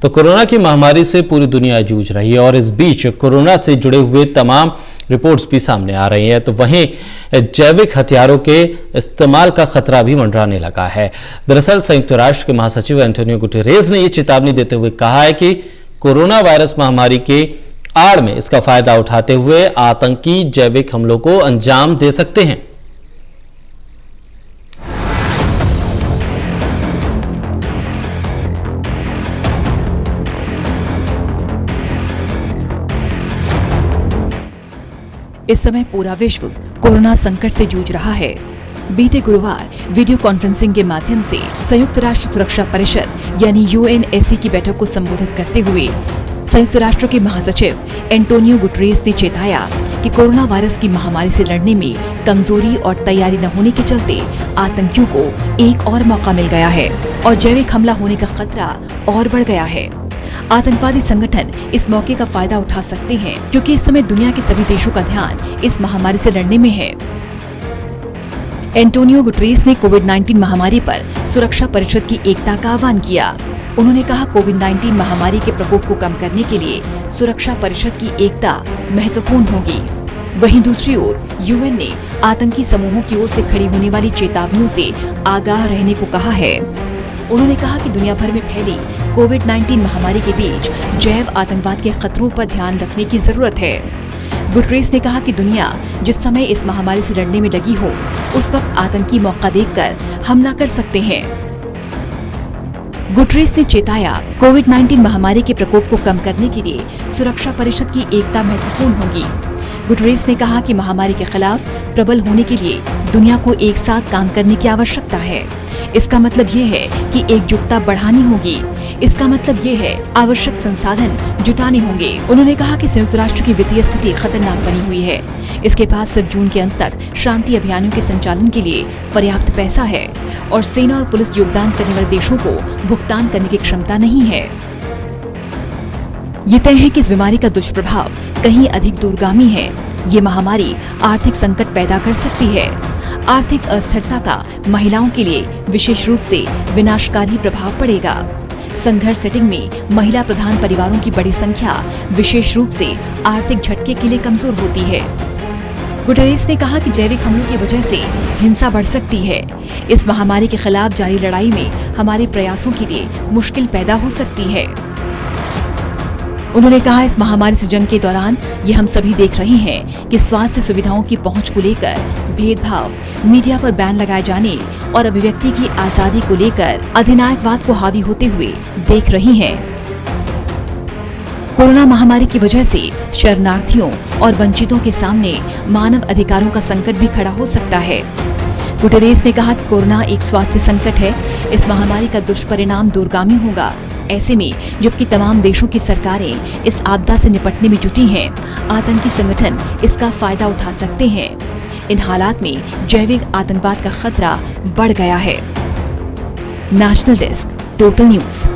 तो कोरोना की महामारी से पूरी दुनिया जूझ रही है और इस बीच कोरोना से जुड़े हुए तमाम रिपोर्ट्स भी सामने आ रही हैं। तो वहीं जैविक हथियारों के इस्तेमाल का खतरा भी मंडराने लगा है। दरअसल संयुक्त राष्ट्र के महासचिव एंटोनियो गुटेरेस ने ये चेतावनी देते हुए कहा है कि कोरोना वायरस महामारी के आड़ में इसका फायदा उठाते हुए आतंकी जैविक हमलों को अंजाम दे सकते हैं। इस समय पूरा विश्व कोरोना संकट से जूझ रहा है। बीते गुरुवार वीडियो कॉन्फ्रेंसिंग के माध्यम से संयुक्त राष्ट्र सुरक्षा परिषद यानी UNSC की बैठक को संबोधित करते हुए संयुक्त राष्ट्र के महासचिव एंटोनियो गुटेरेस ने चेताया कि कोरोना वायरस की महामारी से लड़ने में कमजोरी और तैयारी न होने के चलते आतंकियों को एक और मौका मिल गया है और जैविक हमला होने का खतरा और बढ़ गया है। आतंकवादी संगठन इस मौके का फायदा उठा सकते हैं क्योंकि इस समय दुनिया के सभी देशों का ध्यान इस महामारी से लड़ने में है। एंटोनियो गुटेरेस ने कोविड-19 महामारी पर सुरक्षा परिषद की एकता का आह्वान किया। उन्होंने कहा कोविड-19 महामारी के प्रकोप को कम करने के लिए सुरक्षा परिषद की एकता महत्वपूर्ण होगी। वहीं दूसरी ओर UN ने आतंकी समूहों की ओर से खड़ी होने वाली चेतावनियों से आगाह रहने को कहा है। उन्होंने कहा कि दुनिया भर में फैली कोविड-19 महामारी के बीच जैव आतंकवाद के खतरों पर ध्यान रखने की जरूरत है। गुटेरेस ने कहा कि दुनिया जिस समय इस महामारी से लड़ने में लगी हो, उस वक्त आतंकी मौका देखकर हमला कर सकते हैं। गुटेरेस ने चेताया कोविड-19 महामारी के प्रकोप को कम करने के लिए सुरक्षा परिषद की एकता महत्वपूर्ण होगी। गुटेरेस ने कहा कि महामारी के खिलाफ प्रबल होने के लिए दुनिया को एक साथ काम करने की आवश्यकता है। इसका मतलब ये है कि एकजुटता बढ़ानी होगी। इसका मतलब ये है आवश्यक संसाधन जुटाने होंगे। उन्होंने कहा कि संयुक्त राष्ट्र की वित्तीय स्थिति खतरनाक बनी हुई है। इसके पास सिर्फ जून के अंत तक शांति अभियानों के संचालन के लिए पर्याप्त पैसा है और सेना और पुलिस योगदान करने वाले देशों को भुगतान करने की क्षमता नहीं है। ये तय है कि इस बीमारी का दुष्प्रभाव कहीं अधिक दूरगामी है। ये महामारी आर्थिक संकट पैदा कर सकती है। आर्थिक अस्थिरता का महिलाओं के लिए विशेष रूप से विनाशकारी प्रभाव पड़ेगा। संघर्ष सेटिंग में महिला प्रधान परिवारों की बड़ी संख्या विशेष रूप से आर्थिक झटके के लिए कमजोर होती है। गुटेरेस ने कहा कि जैविक हमलों की वजह से हिंसा बढ़ सकती है। इस महामारी के खिलाफ जारी लड़ाई में हमारे प्रयासों के लिए मुश्किल पैदा हो सकती है। उन्होंने कहा इस महामारी से जंग के दौरान ये हम सभी देख रहे हैं कि स्वास्थ्य सुविधाओं की पहुंच को लेकर भेदभाव, मीडिया पर बैन लगाए जाने और अभिव्यक्ति की आजादी को लेकर अधिनायकवाद को हावी होते हुए देख रही हैं। कोरोना महामारी की वजह से शरणार्थियों और वंचितों के सामने मानव अधिकारों का संकट भी खड़ा हो सकता है। गुटेरेस ने कहा कि कोरोना एक स्वास्थ्य संकट है। इस महामारी का दुष्परिणाम दूरगामी होगा। ऐसे में जबकि तमाम देशों की सरकारें इस आपदा से निपटने में जुटी हैं, आतंकी संगठन इसका फायदा उठा सकते हैं। इन हालात में जैविक आतंकवाद का खतरा बढ़ गया है। National desk, total news.